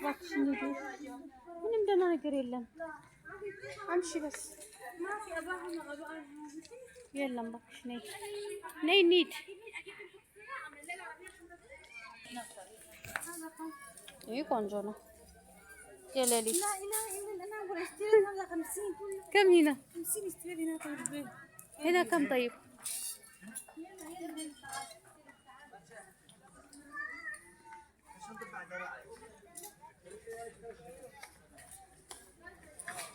እባክሽ እንሂድ። ምንም ደህና ነገር የለም። አምሺ በስ የለም እባክሽ ነይ ነይ እንሂድ። ይሄ ቆንጆ ነው። የሌሊት كم هنا 50 يستوي هنا. طيب هنا كم طيب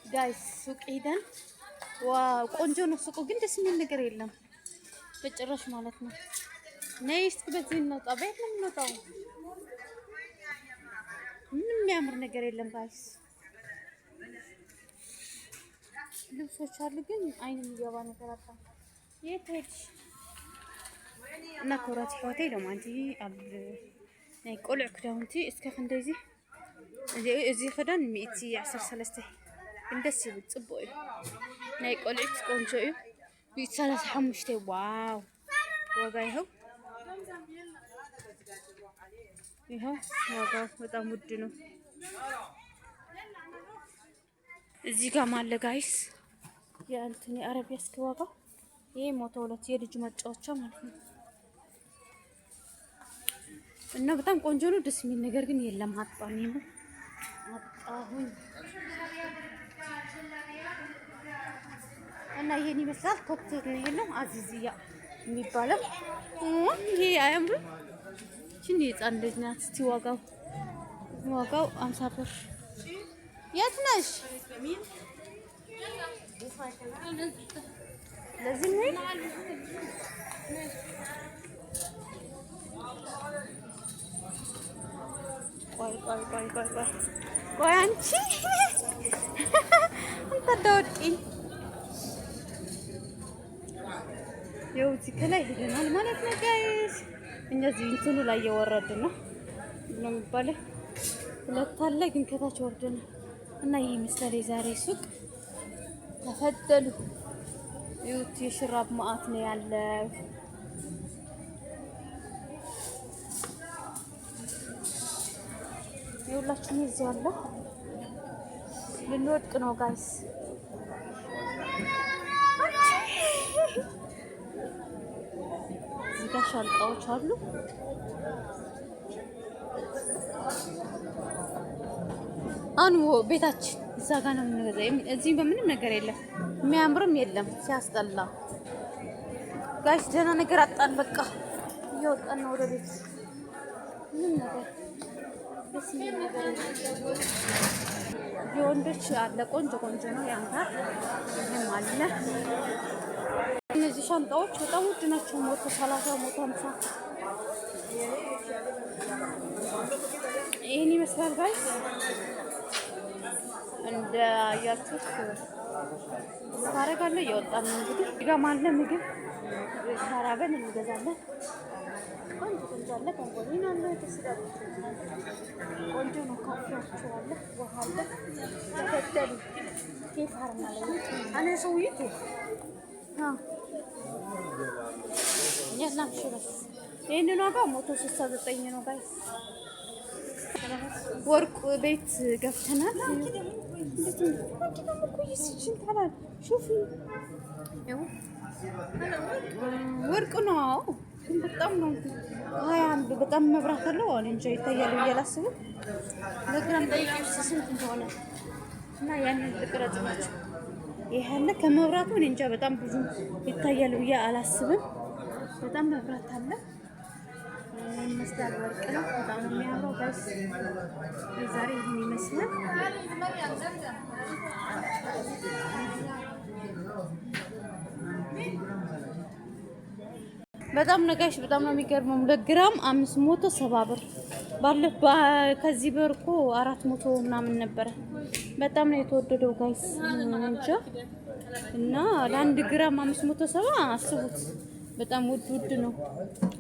ጋይስ ሱቅ ሄደን ዋው ቆንጆ ነው ሱቁ፣ ግን ደስ የሚል ነገር የለም በጭራሽ ማለት ነው። ነይ እስኪ በዚህ እንውጣ። ቤት ነው የምንወጣው። ምንም የሚያምር ነገር የለም ጋይስ። ልብሶች አሉ ግን አይን የሚገባ ነገር አጣ። የት ሄድሽ? እና ኮራት ሆቴ ለማንጂ አብ ናይ ቆልዕ ክዳውንቲ እስከ ክንደዚ እዚ ክዳን 113 ግን ደስ ይብል ጽቡቅ እዩ። ናይ ቆልዕ ቆንጆ እዩ 135 ዋው ዋጋ ይኸው ይኸው ዋጋው በጣም ውድ ነው። እዚህ ጋር ማለ ጋይስ የእንትን የአረቢያስክ ዋጋ ይሄ 102 የልጅ መጫወቻ ማለት ነው። እና በጣም ቆንጆ ነው። ደስ የሚል ነገር ግን የለም። አጣሁኝ እና ይሄን ይመስላል። ኮክቴል ነው ይሄ አዚዚያ የሚባለው። ይሄ አያምርም? እቺ የህፃን ልጅ ናት። እስቲ ዋጋው 50 ብር። የት ነሽ? ለዚህ ነው ቆይ አንቺ እንተዳውጪኝ ያው እዚህ ከላይ ሄደናል ማለት ነው ጋይስ። እኛ እዚህ እንትኑ ላይ እየወረድን ነው የሚባለው። ሁለት አለ ግን ከታች ወርደን እና ይሄ ይመስላል የዛሬ ሱቅ። ተፈደሉ ይሁት የሽራብ ማአት ነው ያለው። ይኸውላችሁ እዚህ አለ። ልንወድቅ ነው ጋይስ። እዚህ ጋር ሻንጣዎች አሉ። አሁን ቤታችን እዛ ጋር ነው የምንገዛው። እዚህ በምንም ነገር የለም፣ የሚያምርም የለም። ሲያስጠላ ጋይስ። ደህና ነገር አጣን። በቃ እየወጣን ነው ወደ ቤት። ምንም ነገር ደስ የሚል ነገር የወንዶች አለ። ቆንጆ ነው ያምራል። ይሄም አለ። እነዚህ ሻንጣዎች በጣም ውድ ናቸው። 130 150 ይሄን ይመስላል ጋይስ። እንደ አያችሁ ታረጋለ እየወጣን ነው እንግዲህ። ጋር አለ ምግብ ታራገን እንገዛለን። ቆንጆ አለ። ኮንጎሊና አለ። ተስዳሉ ቆንጆ ነው። ካፍራችሁ አለ። ውሃ አለ። ተከተሉ ከፋርና ላይ አነ ሰውይቱ ያላም ሽበስ ይሄንን ዋጋ 169 ነው ጋይስ። ወርቅ ቤት ገብተናል። ወርቅ ነው ግን በጣም ነው 21 በጣም መብራት አለው። አሁን እንጂ ይታያል እያላስቡ ለግራም ጠይቂው ስንት እንደሆነ እና ያንን ልቅረጽ ናቸው። ይሄ አለ ከመብራቱ እንጃ በጣም ብዙ ይታያል ብዬ አላስብም። በጣም መብራት አለ። ይመስላል ወርቅ ነው። በጣም የሚያምረው ጋይስ። ዛሬ ይሄን ይመስላል። በጣም ነጋሽ በጣም ነው የሚገርመው። ለግራም 570 ብር ባለፈ ከዚህ ብር እኮ 400 ምናምን ነበረ። በጣም ነው የተወደደው ጋይስ እንጃ። እና ለአንድ ግራም 570 አስቡት። በጣም ውድ ነው።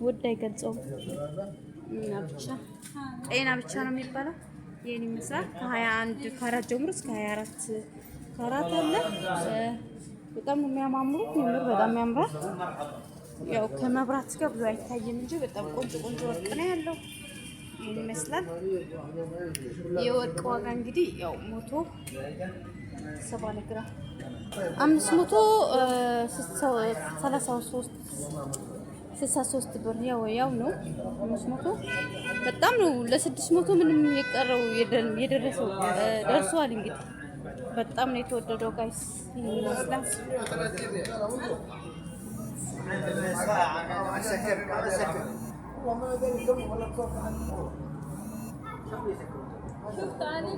ውድ አይገልጸውም። እና ብቻ ጤና ብቻ ነው የሚባለው። ይሄን ይመስላል። ከ21 ካራት ጀምሮ እስከ 24 ካራት አለ። በጣም የሚያማምሩት የምር በጣም ያምራል። ያው ከመብራት ጋር ብዙ አይታይም እንጂ በጣም ቆንጆ ወርቅ ነው ያለው። ይመስላል። የወርቅ ዋጋ እንግዲህ ያው 170 ግራም 533 ብር ያው ነው 500 በጣም ነው። ለ600 ምንም የቀረው የደረሰው ደርሷል። እንግዲህ በጣም ነው የተወደደው ጋይስ ይመስላል። شفت علي